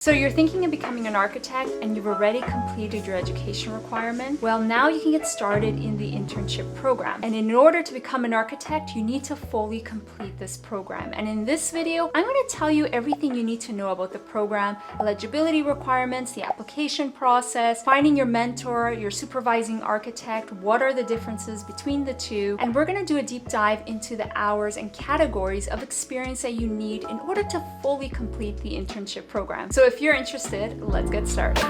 So you're thinking of becoming an architect and you've already completed your education requirement? Well, now you can get started in the internship program. And in order to become an architect, you need to fully complete this program. And in this video, I'm going to tell you everything you need to know about the program, eligibility requirements, the application process, finding your mentor, your supervising architect, what are the differences between the two. And we're going to do a deep dive into the hours and categories of experience that you need in order to fully complete the internship program. So if you're interested, let's get started.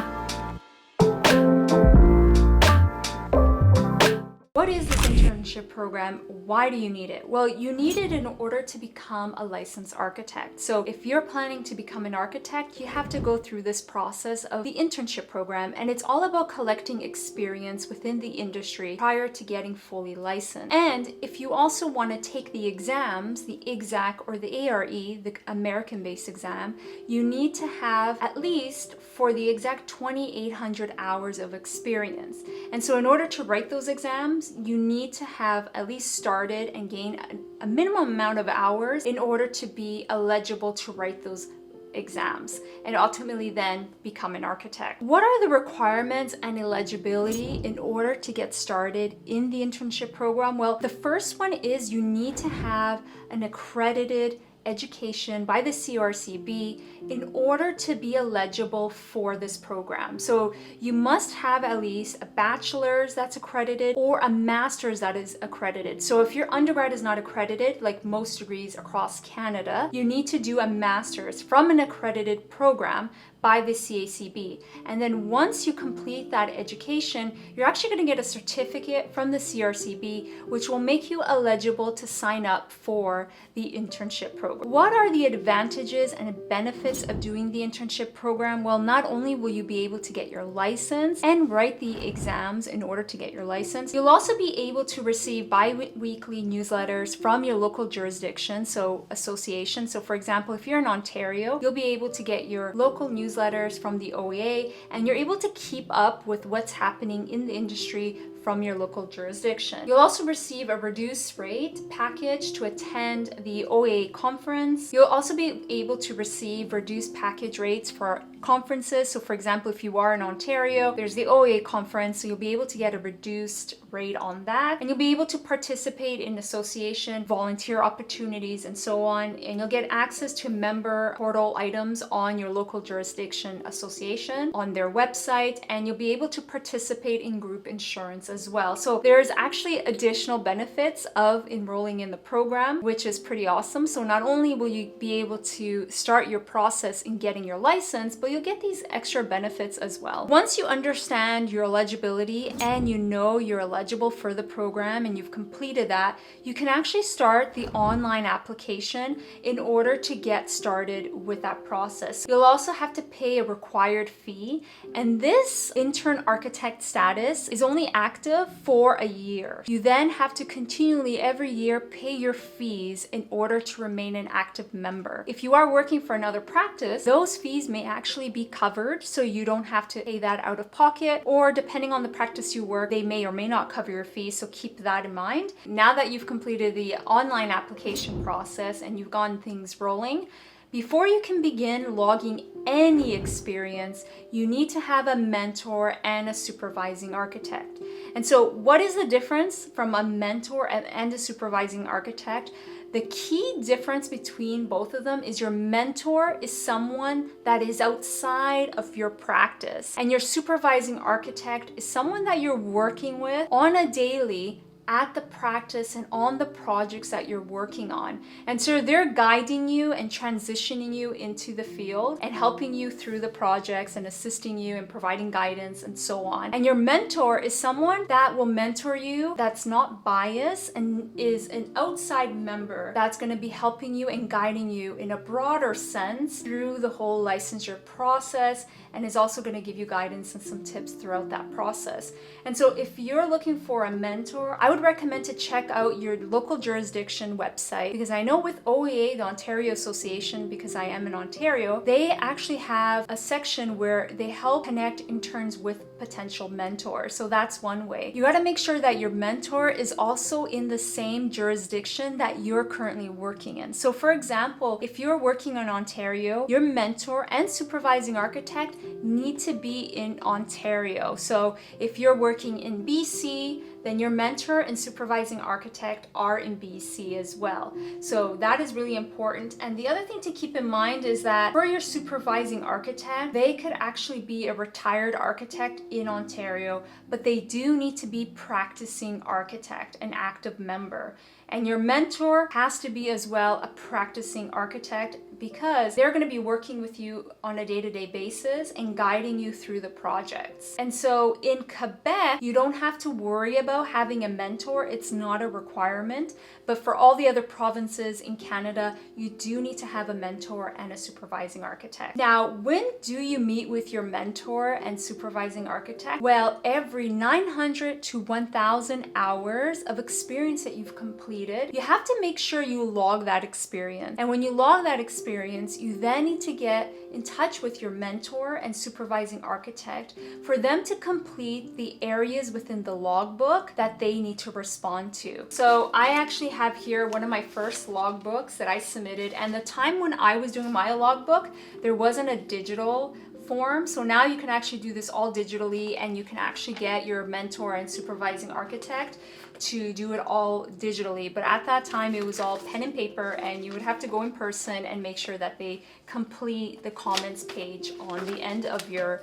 What is this internship program? Why do you need it? Well, you need it in order to become a licensed architect. So if you're planning to become an architect, you have to go through this process of the internship program, and it's all about collecting experience within the industry prior to getting fully licensed. And if you also want to take the exams, the EXAC or the ARE, the American-based exam, you need to have at least for the exact 2,800 hours of experience. And so in order to write those exams, you need to have at least started and gain a minimum amount of hours in order to be eligible to write those exams and ultimately then become an architect. What are the requirements and eligibility in order to get started in the internship program? Well, the first one is you need to have an accredited education by the CERB in order to be eligible for this program. So you must have at least a bachelor's that's accredited or a master's that is accredited. So if your undergrad is not accredited, like most degrees across Canada, you need to do a master's from an accredited program by the CACB. And then once you complete that education, you're actually going to get a certificate from the CRCB, which will make you eligible to sign up for the internship program. What are the advantages and benefits of doing the internship program? Well, not only will you be able to get your license and write the exams in order to get your license, you'll also be able to receive bi-weekly newsletters from your local jurisdiction, so association. So for example, if you're in Ontario, you'll be able to get your local newsletters from the OAA, and you're able to keep up with what's happening in the industry from your local jurisdiction. You'll also receive a reduced rate package to attend the OAA conference. You'll also be able to receive reduced package rates for conferences. So for example, if you are in Ontario, there's the OAA conference, so you'll be able to get a reduced rate on that. And you'll be able to participate in association, volunteer opportunities, and so on. And you'll get access to member portal items on your local jurisdiction association on their website. And you'll be able to participate in group insurance as well. So there's actually additional benefits of enrolling in the program, which is pretty awesome. So not only will you be able to start your process in getting your license, but you'll get these extra benefits as well. Once you understand your eligibility and you know you're eligible for the program and you've completed that, you can actually start the online application in order to get started with that process. You'll also have to pay a required fee, and this intern architect status is only active for a year. You then have to continually every year pay your fees in order to remain an active member. If you are working for another practice, those fees may actually be covered, so you don't have to pay that out of pocket, or depending on the practice you work, they may or may not cover your fees, so keep that in mind. Now that you've completed the online application process and you've gotten things rolling, before you can begin logging any experience, you need to have a mentor and a supervising architect. And so what is the difference from a mentor and a supervising architect? The key difference between both of them is your mentor is someone that is outside of your practice, and your supervising architect is someone that you're working with on a daily at the practice and on the projects that you're working on. And so they're guiding you and transitioning you into the field and helping you through the projects and assisting you and providing guidance and so on. And your mentor is someone that will mentor you, that's not biased and is an outside member that's going to be helping you and guiding you in a broader sense through the whole licensure process, and is also going to give you guidance and some tips throughout that process. And so if you're looking for a mentor, I would would recommend to check out your local jurisdiction website, because I know with OAA, the Ontario Association, because I am in Ontario, they actually have a section where they help connect interns with potential mentors. So that's one way. You got to make sure that your mentor is also in the same jurisdiction that you're currently working in. So for example, if you're working in Ontario, your mentor and supervising architect need to be in Ontario. So if you're working in BC, then your mentor and supervising architect are in BC as well. So that is really important. And the other thing to keep in mind is that for your supervising architect, they could actually be a retired architect in Ontario, but they do need to be practicing architect, an active member. And your mentor has to be as well a practicing architect, because they're going to be working with you on a day-to-day basis and guiding you through the projects. And so in Quebec, you don't have to worry about having a mentor. It's not a requirement. But for all the other provinces in Canada, you do need to have a mentor and a supervising architect. Now, when do you meet with your mentor and supervising architect? Well, every 900 to 1,000 hours of experience that you've completed, you have to make sure you log that experience. And when you log that experience, you then need to get in touch with your mentor and supervising architect for them to complete the areas within the logbook that they need to respond to. So I actually have here one of my first logbooks that I submitted, and the time when I was doing my logbook, there wasn't a digital form. So now you can actually do this all digitally, and you can actually get your mentor and supervising architect to do it all digitally. But at that time, it was all pen and paper, and you would have to go in person and make sure that they complete the comments page on the end of your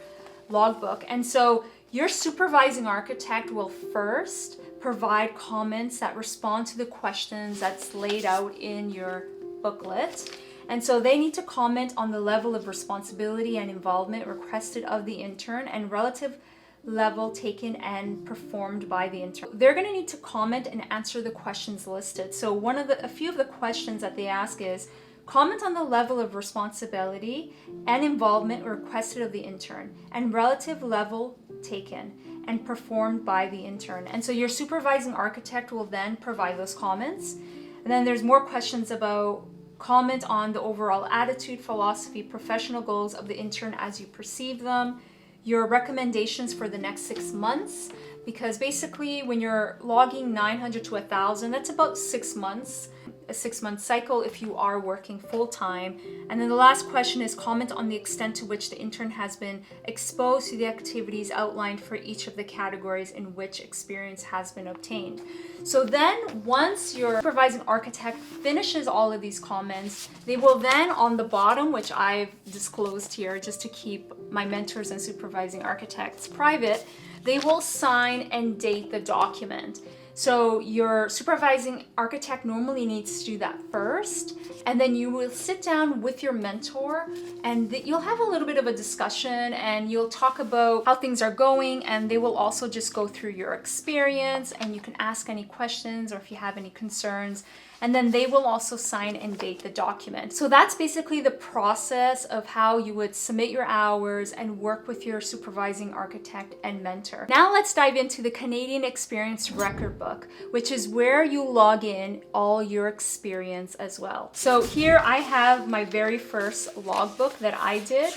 logbook. And so your supervising architect will first provide comments that respond to the questions that's laid out in your booklet. And so they need to comment on the level of responsibility and involvement requested of the intern and relative level taken and performed by the intern. They're going to need to comment and answer the questions listed. So a few of the questions that they ask is, comment on the level of responsibility and involvement requested of the intern and relative level taken and performed by the intern. And so your supervising architect will then provide those comments. And then there's more questions about comment on the overall attitude, philosophy, professional goals of the intern as you perceive them, your recommendations for the next 6 months, because basically when you're logging 900 to 1,000, that's about 6 months, a 6-month cycle if you are working full-time. And then the last question is comment on the extent to which the intern has been exposed to the activities outlined for each of the categories in which experience has been obtained. So then once your supervising architect finishes all of these comments, they will then on the bottom, which I've disclosed here just to keep my mentors and supervising architects private, they will sign and date the document. So your supervising architect normally needs to do that first, and then you will sit down with your mentor and you'll have a little bit of a discussion and you'll talk about how things are going, and they will also just go through your experience and you can ask any questions or if you have any concerns. And then they will also sign and date the document. So that's basically the process of how you would submit your hours and work with your supervising architect and mentor. Now let's dive into the Canadian Experience Record Book, which is where you log in all your experience as well. So here I have my very first logbook that I did.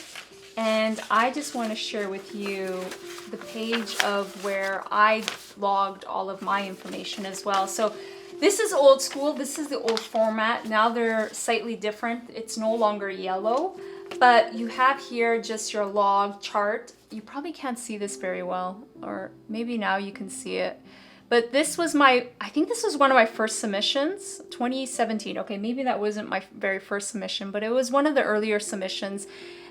And I just want to share with you the page of where I logged all of my information as well. So this is old school. This is the old format. Now they're slightly different. It's no longer yellow, but you have here just your log chart. You probably can't see this very well, or maybe now you can see it. But this was I think this was one of my first submissions, 2017. Okay, maybe that wasn't my very first submission, but it was one of the earlier submissions.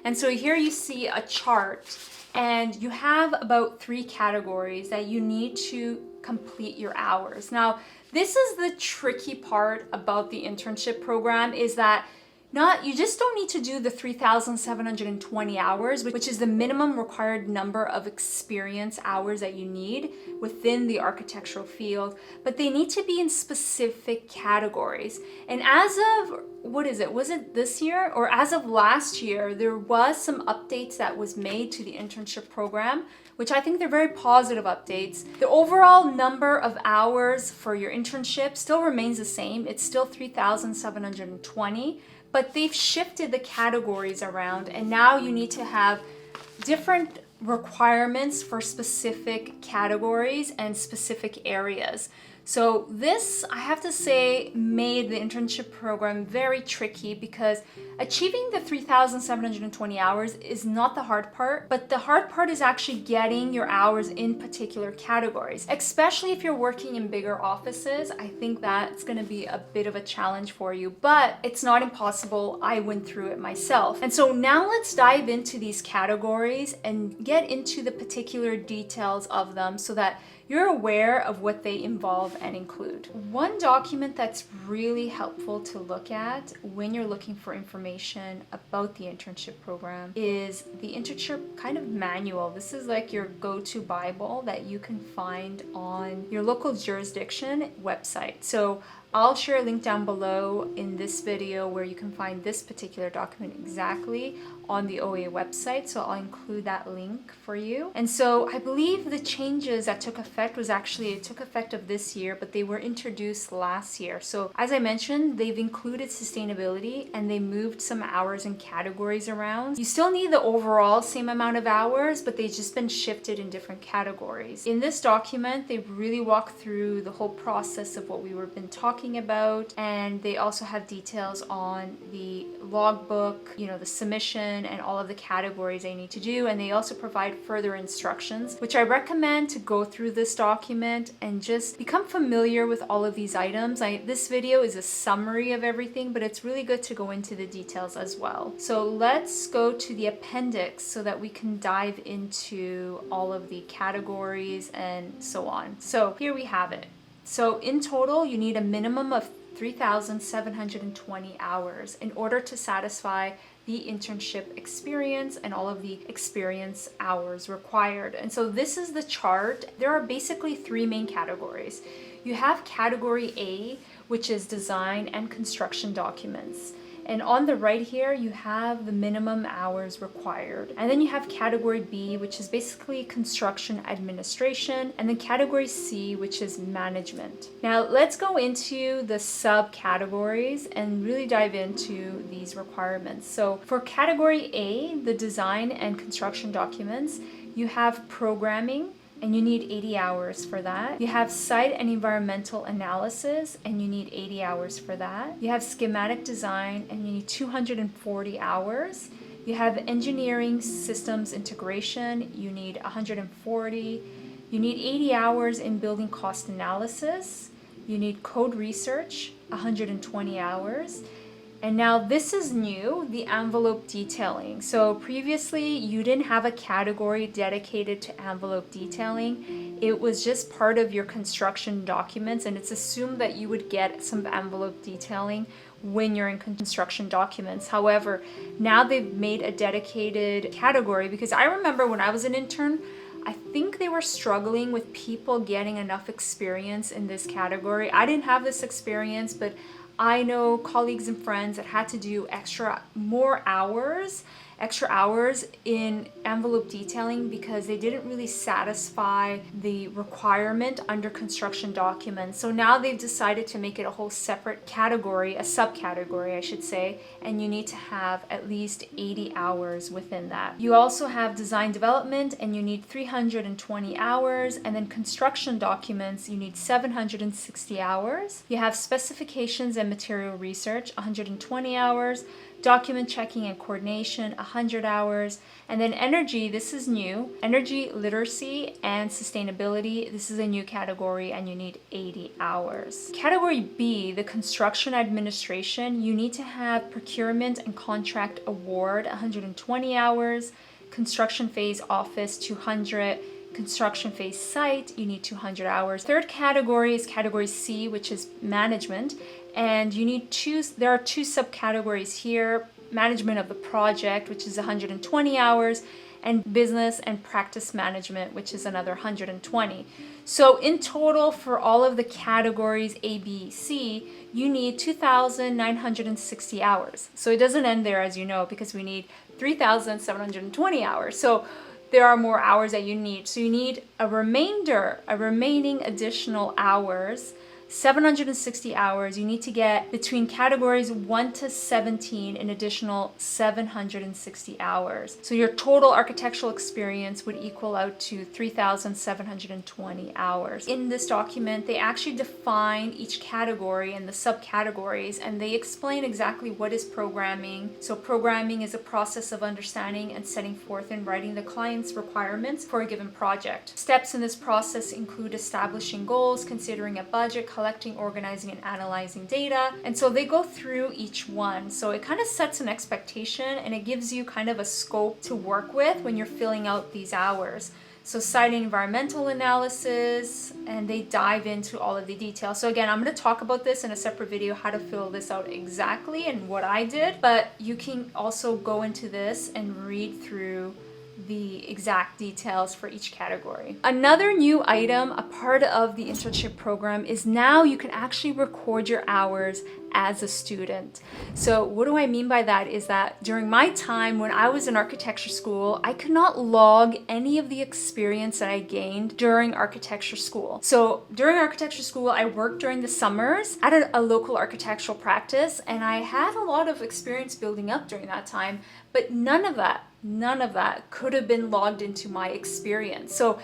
And so here you see a chart, and you have about 3 categories that you need to complete your hours. Now, this is the tricky part about the internship program, is that You just don't need to do the 3,720 hours, which is the minimum required number of experience hours that you need within the architectural field, but they need to be in specific categories. And as of, was it this year or as of last year, there was some updates that was made to the internship program, which I think they're very positive updates. The overall number of hours for your internship still remains the same. It's still 3,720. But they've shifted the categories around, and now you need to have different requirements for specific categories and specific areas. So this, I have to say, made the internship program very tricky because achieving the 3,720 hours is not the hard part, but the hard part is actually getting your hours in particular categories. Especially if you're working in bigger offices, I think that's going to be a bit of a challenge for you, but it's not impossible. I went through it myself. And so now let's dive into these categories and get into the particular details of them so that you're aware of what they involve and include. One document that's really helpful to look at when you're looking for information about the internship program is the internship kind of manual. This is like your go-to Bible that you can find on your local jurisdiction website. So I'll share a link down below in this video where you can find this particular document exactly on the OAA website. So I'll include that link for you. And so I believe the changes that took effect it took effect of this year, but they were introduced last year. So as I mentioned, they've included sustainability and they moved some hours and categories around. You still need the overall same amount of hours, but they've just been shifted in different categories. In this document, they really walk through the whole process of what we were been talking about, and they also have details on the logbook, the submission and all of the categories they need to do, and they also provide further instructions, which I recommend to go through this document and just become familiar with all of these items. This video is a summary of everything, but it's really good to go into the details as well. So let's go to the appendix so that we can dive into all of the categories and so on. So here we have it. So in total, you need a minimum of 3,720 hours in order to satisfy the internship experience and all of the experience hours required. And so this is the chart. There are basically three main categories. You have category A, which is design and construction documents. And on the right here, you have the minimum hours required. And then you have category B, which is basically construction administration. And then category C, which is management. Now let's go into the subcategories and really dive into these requirements. So for category A, the design and construction documents, you have programming, and you need 80 hours for that. You have site and environmental analysis, and you need 80 hours for that. You have schematic design, and you need 240 hours. You have engineering systems integration, you need 140. You need 80 hours in building cost analysis. You need code research, 120 hours. And now this is new, the envelope detailing. So previously you didn't have a category dedicated to envelope detailing. It was just part of your construction documents, and it's assumed that you would get some envelope detailing when you're in construction documents. However, now they've made a dedicated category, because I remember when I was an intern, I think they were struggling with people getting enough experience in this category. I didn't have this experience, but I know colleagues and friends that had to do extra hours in envelope detailing because they didn't really satisfy the requirement under construction documents. So now they've decided to make it a whole separate category, a subcategory, I should say, and you need to have at least 80 hours within that. You also have design development, and you need 320 hours, and then construction documents, you need 760 hours. You have specifications and material research, 120 hours. Document checking and coordination, 100 hours. And then energy, this is new. Energy literacy and sustainability, this is a new category, and you need 80 hours. Category B, the construction administration, you need to have procurement and contract award, 120 hours. Construction phase office, 200. Construction phase site, you need 200 hours. Third category is category C, which is management, And there are two subcategories here: management of the project, which is 120 hours, and business and practice management, which is another 120. So in total, for all of the categories A, B, C, you need 2,960 hours. So it doesn't end there, as you know, because we need 3,720 hours. So there are more hours that you need. So you need a remaining additional hours, 760 hours. You need to get between categories 1 to 17 an additional 760 hours. So your total architectural experience would equal out to 3,720 hours. In this document, they actually define each category and the subcategories, and they explain exactly what is programming. So programming is a process of understanding and setting forth in writing the client's requirements for a given project. Steps in this process include establishing goals, considering a budget, collecting, organizing, and analyzing data. And so they go through each one. So it kind of sets an expectation and it gives you kind of a scope to work with when you're filling out these hours. So site environmental analysis, and they dive into all of the details. So again, I'm going to talk about this in a separate video, how to fill this out exactly and what I did, but you can also go into this and read through the exact details for each category. Another new item, a part of the internship program, is now you can actually record your hours as a student. So what do I mean by that is that during my time when I was in architecture school, I could not log any of the experience that I gained during architecture school. So during architecture school, I worked during the summers at a local architectural practice, and I had a lot of experience building up during that time, but none of that could have been logged into my experience. So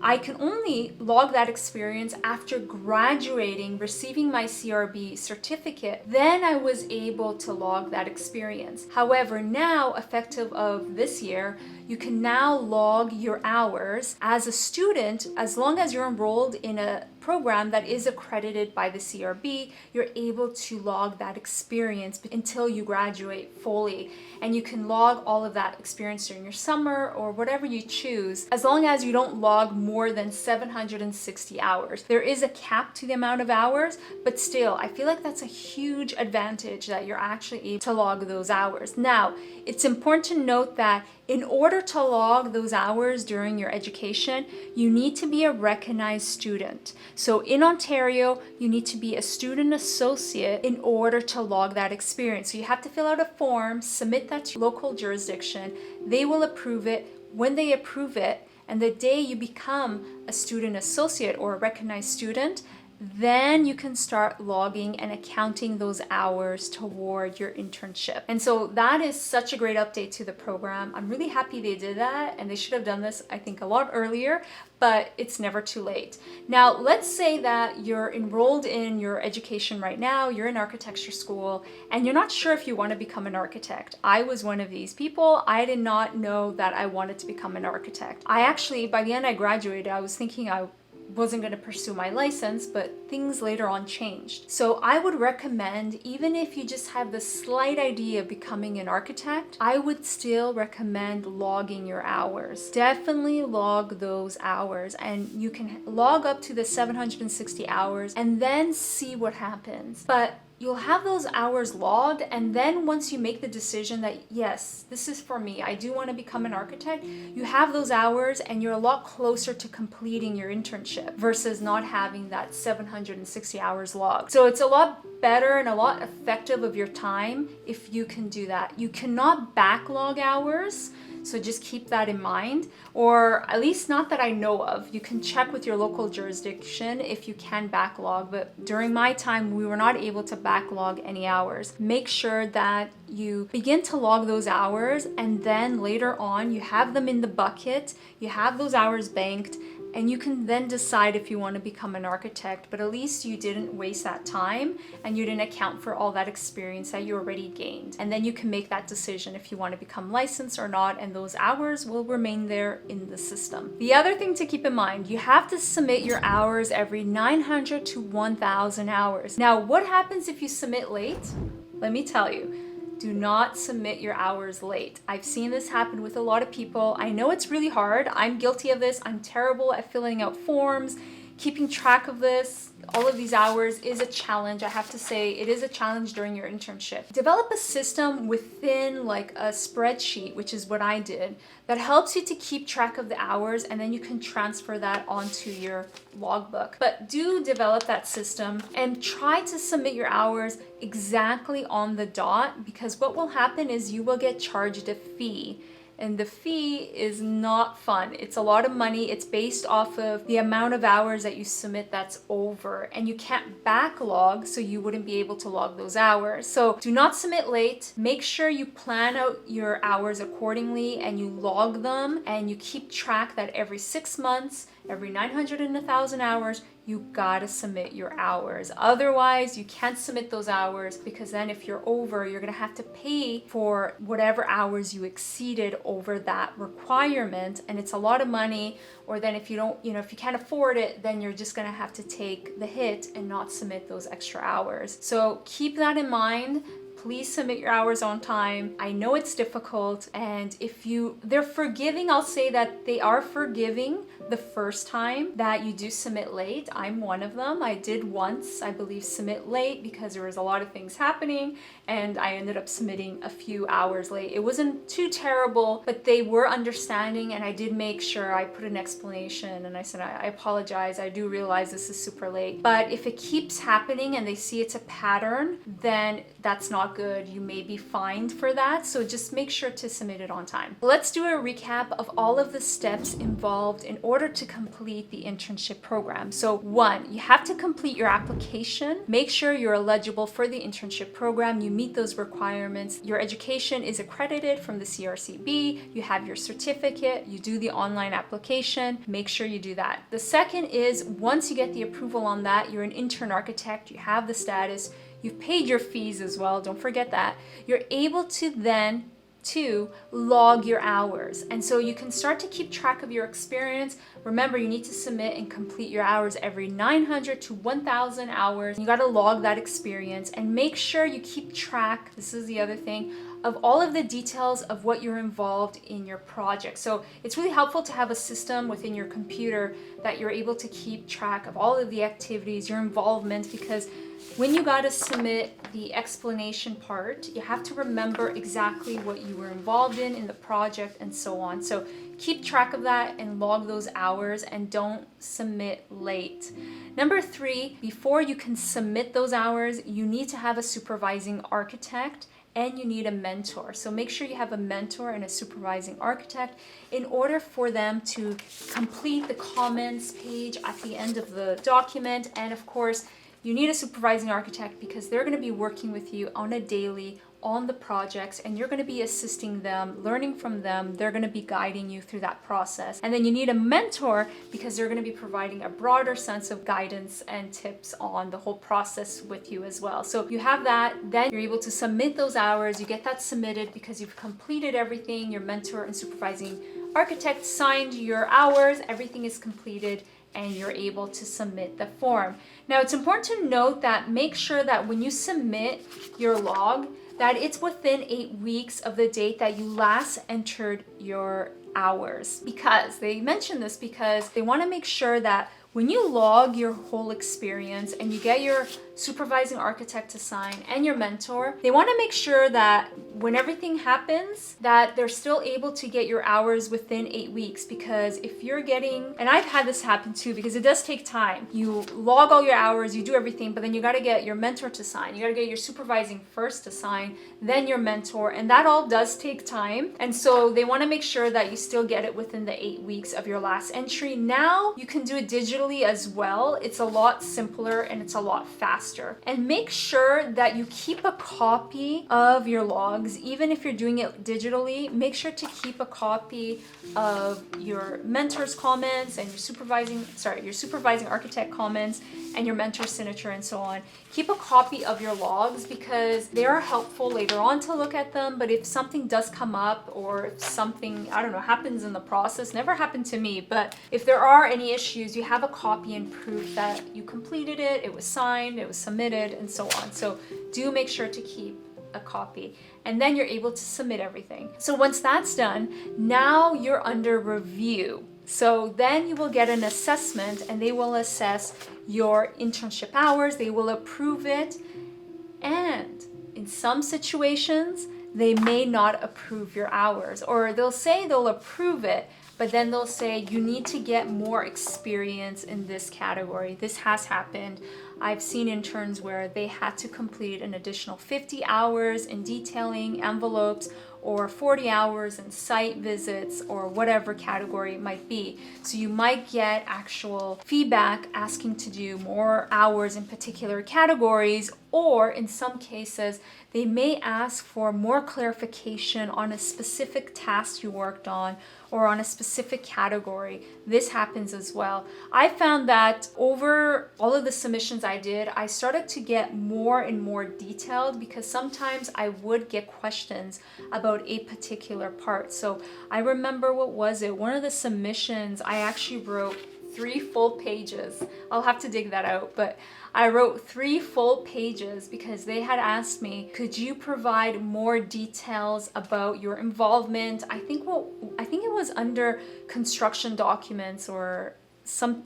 I can only log that experience after graduating, receiving my CERB certificate. Then I was able to log that experience. However, now, effective of this year, you can now log your hours as a student. As long as you're enrolled in a program that is accredited by the CERB, you're able to log that experience until you graduate fully. And you can log all of that experience during your summer or whatever you choose, as long as you don't log more than 760 hours. There is a cap to the amount of hours, but still, I feel like that's a huge advantage that you're actually able to log those hours. Now, it's important to note that in order to log those hours during your education, you need to be a recognized student. So in Ontario, you need to be a student associate in order to log that experience. So you have to fill out a form, submit that to local jurisdiction. They will approve it. When they approve it, and the day you become a student associate or a recognized student, then you can start logging and accounting those hours toward your internship. And so that is such a great update to the program. I'm really happy they did that, and they should have done this, I think, a lot earlier, but it's never too late. Now, let's say that you're enrolled in your education right now, you're in architecture school, and you're not sure if you want to become an architect. I was one of these people. I did not know that I wanted to become an architect. I actually, by the end I graduated, I was thinking I wasn't going to pursue my license, but things later on changed. So I would recommend, even if you just have the slight idea of becoming an architect, I would still recommend logging your hours. Definitely log those hours, and you can log up to the 760 hours and then see what happens. But you'll have those hours logged, and then once you make the decision that, yes, this is for me, I do want to become an architect, you have those hours and you're a lot closer to completing your internship versus not having that 760 hours logged. So it's a lot better and a lot effective of your time if you can do that. You cannot backlog hours, so just keep that in mind, or at least not that I know of. You can check with your local jurisdiction if you can backlog, but during my time, we were not able to backlog any hours. Make sure that you begin to log those hours, and then later on, you have them in the bucket, you have those hours banked, and you can then decide if you want to become an architect, but at least you didn't waste that time and you didn't account for all that experience that you already gained. And then you can make that decision if you want to become licensed or not, and those hours will remain there in the system. The other thing to keep in mind, you have to submit your hours every 900 to 1,000 hours. Now, what happens if you submit late? Let me tell you. Do not submit your hours late. I've seen this happen with a lot of people. I know it's really hard. I'm guilty of this. I'm terrible at filling out forms, keeping track of this, all of these hours is a challenge. I have to say it is a challenge during your internship. Develop a system within like a spreadsheet, which is what I did, that helps you to keep track of the hours, and then you can transfer that onto your logbook. But do develop that system and try to submit your hours exactly on the dot, because what will happen is you will get charged a fee. And the fee is not fun. It's a lot of money. It's based off of the amount of hours that you submit that's over. And you can't backlog, so you wouldn't be able to log those hours. So do not submit late. Make sure you plan out your hours accordingly and you log them, and you keep track that every 6 months, every 900 and 1,000 hours, you gotta submit your hours. Otherwise, you can't submit those hours, because then if you're over, you're gonna have to pay for whatever hours you exceeded over that requirement, and it's a lot of money. Or then if you don't, if you can't afford it, then you're just gonna have to take the hit and not submit those extra hours. So keep that in mind. Please submit your hours on time. I know it's difficult, and they're forgiving. I'll say that they are forgiving the first time that you do submit late. I'm one of them. I did once, I believe, submit late because there was a lot of things happening, and I ended up submitting a few hours late. It wasn't too terrible, but they were understanding, and I did make sure I put an explanation, and I said, I apologize. I do realize this is super late. But if it keeps happening and they see it's a pattern, then that's not good. You may be fined for that. So just make sure to submit it on time. Let's do a recap of all of the steps involved in order to complete the internship program. So 1, you have to complete your application. Make sure you're eligible for the internship program. You meet those requirements. Your education is accredited from the CRCB. You have your certificate. You do the online application. Make sure you do that. The second is, once you get the approval on that, you're an intern architect. You have the status. You've paid your fees as well, don't forget that. You're able to then log your hours. And so you can start to keep track of your experience. Remember, you need to submit and complete your hours every 900 to 1,000 hours. You gotta log that experience and make sure you keep track, this is the other thing, of all of the details of what you're involved in your project. So it's really helpful to have a system within your computer that you're able to keep track of all of the activities, your involvement, because when you gotta submit the explanation part, you have to remember exactly what you were involved in the project and so on. So keep track of that and log those hours, and don't submit late. Number 3, before you can submit those hours, you need to have a supervising architect and you need a mentor. So make sure you have a mentor and a supervising architect in order for them to complete the comments page at the end of the document. And of course, you need a supervising architect because they're going to be working with you on a daily on the projects, and you're going to be assisting them, learning from them. They're going to be guiding you through that process. And then you need a mentor because they're going to be providing a broader sense of guidance and tips on the whole process with you as well. So you have that, then you're able to submit those hours. You get that submitted because you've completed everything. Your mentor and supervising architect signed your hours, everything is completed, and you're able to submit the form. Now, it's important to note that make sure that when you submit your log, that it's within 8 weeks of the date that you last entered your hours. Because they mention this because they want to make sure that when you log your whole experience and you get your supervising architect to sign and your mentor, they want to make sure that when everything happens, that they're still able to get your hours within 8 weeks. Because if you're getting, and I've had this happen too, because it does take time. You log all your hours, you do everything, but then you got to get your mentor to sign. You got to get your supervising first to sign, then your mentor, and that all does take time. And so they want to make sure that you still get it within the 8 weeks of your last entry. Now you can do it digitally as well. It's a lot simpler and it's a lot faster. And make sure that you keep a copy of your logs. Even if you're doing it digitally, make sure to keep a copy of your mentor's comments and your supervising architect comments and your mentor's signature and so on. Keep a copy of your logs because they are helpful later on to look at them. But if something does come up, or if something, I don't know, happens in the process, never happened to me, but if there are any issues, you have a copy and proof that you completed it, it was signed, it was submitted, and so on. So do make sure to keep a copy, and then you're able to submit everything. So once that's done, now you're under review. So then you will get an assessment, and they will assess your internship hours, they will approve it, and in some situations, they may not approve your hours, or they'll say they'll approve it, but then they'll say you need to get more experience in this category. This has happened. I've seen interns where they had to complete an additional 50 hours in detailing envelopes, or 40 hours in site visits, or whatever category it might be. So you might get actual feedback asking to do more hours in particular categories, or in some cases, they may ask for more clarification on a specific task you worked on or on a specific category. This happens as well. I found that over all of the submissions I did, I started to get more and more detailed, because sometimes I would get questions about a particular part. So I remember, what was it? One of the submissions, I actually wrote 3 full pages. I'll have to dig that out, but I wrote 3 full pages because they had asked me, could you provide more details about your involvement? I think it was under construction documents, or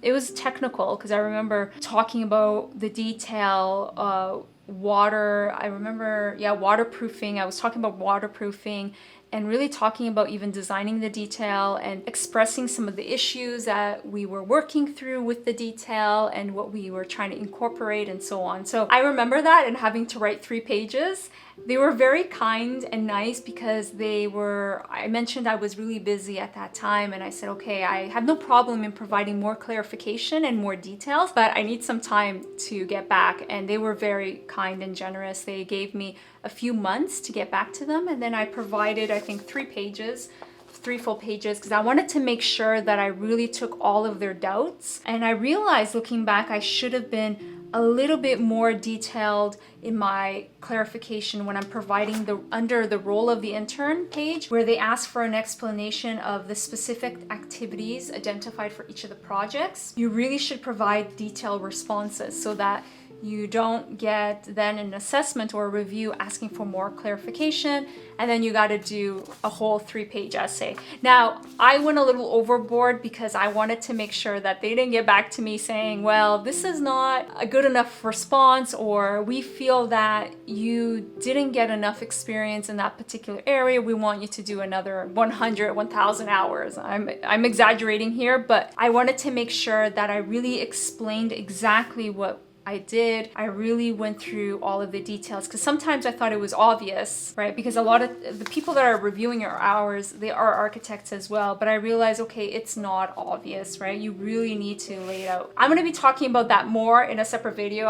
it was technical, because I remember talking about the detail, water. I remember, waterproofing. I was talking about waterproofing, and really talking about even designing the detail and expressing some of the issues that we were working through with the detail and what we were trying to incorporate and so on. So I remember that, and having to write 3 pages. They were very kind and nice, because I mentioned I was really busy at that time, and I said, okay, I have no problem in providing more clarification and more details, but I need some time to get back. And they were very kind and generous. They gave me a few months to get back to them, and then I provided, I think, 3 full pages, because I wanted to make sure that I really took all of their doubts. And I realized, looking back, I should have been a little bit more detailed in my clarification when I'm providing under the role of the intern page, where they ask for an explanation of the specific activities identified for each of the projects. You really should provide detailed responses, so that you don't get then an assessment or a review asking for more clarification, and then you got to do a whole 3-page essay. Now, I went a little overboard, because I wanted to make sure that they didn't get back to me saying, well, this is not a good enough response, or we feel that you didn't get enough experience in that particular area. We want you to do another 100, 1,000 hours. I'm exaggerating here, but I wanted to make sure that I really explained exactly what I did. I really went through all of the details, because sometimes I thought it was obvious, right? Because a lot of the people that are reviewing your hours, they are architects as well. But I realized, okay, it's not obvious, right? You really need to lay it out. I'm going to be talking about that more in a separate video.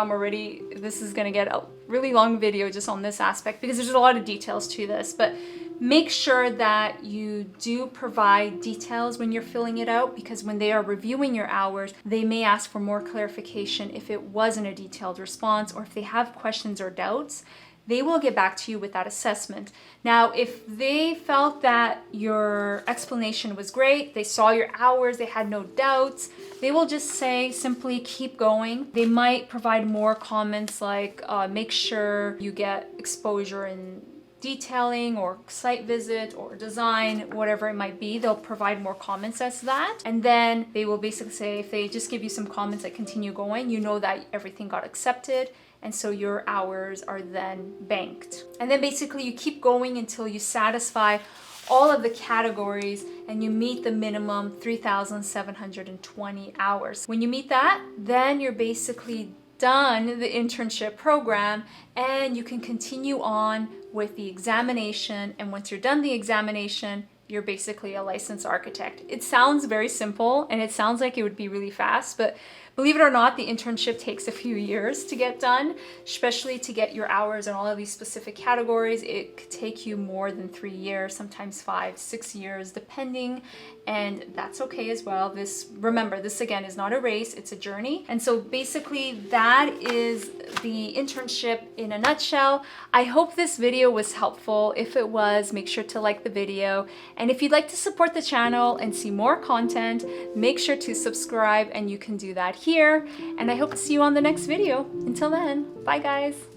This is going to get a really long video just on this aspect, because there's a lot of details to this. But make sure that you do provide details when you're filling it out, because when they are reviewing your hours, they may ask for more clarification if it wasn't a detailed response, or if they have questions or doubts, they will get back to you with that assessment. Now, if they felt that your explanation was great, they saw your hours, they had no doubts, they will just say simply keep going. They might provide more comments like make sure you get exposure in detailing or site visit or design, whatever it might be. They'll provide more comments as that. And then they will basically say, if they just give you some comments that continue going, you know that everything got accepted. And so your hours are then banked. And then basically you keep going until you satisfy all of the categories and you meet the minimum 3,720 hours. When you meet that, then you're basically done the internship program and you can continue on with the examination. And once you're done the examination, you're basically a licensed architect. It sounds very simple and it sounds like it would be really fast, but believe it or not, the internship takes a few years to get done, especially to get your hours in all of these specific categories. It could take you more than 3 years, sometimes 5, 6 years, depending, and that's okay as well. Remember, this again is not a race, it's a journey. And so basically that is the internship in a nutshell. I hope this video was helpful. If it was, make sure to like the video. And if you'd like to support the channel and see more content, make sure to subscribe, and you can do that here. And I hope to see you on the next video. Until then, bye guys.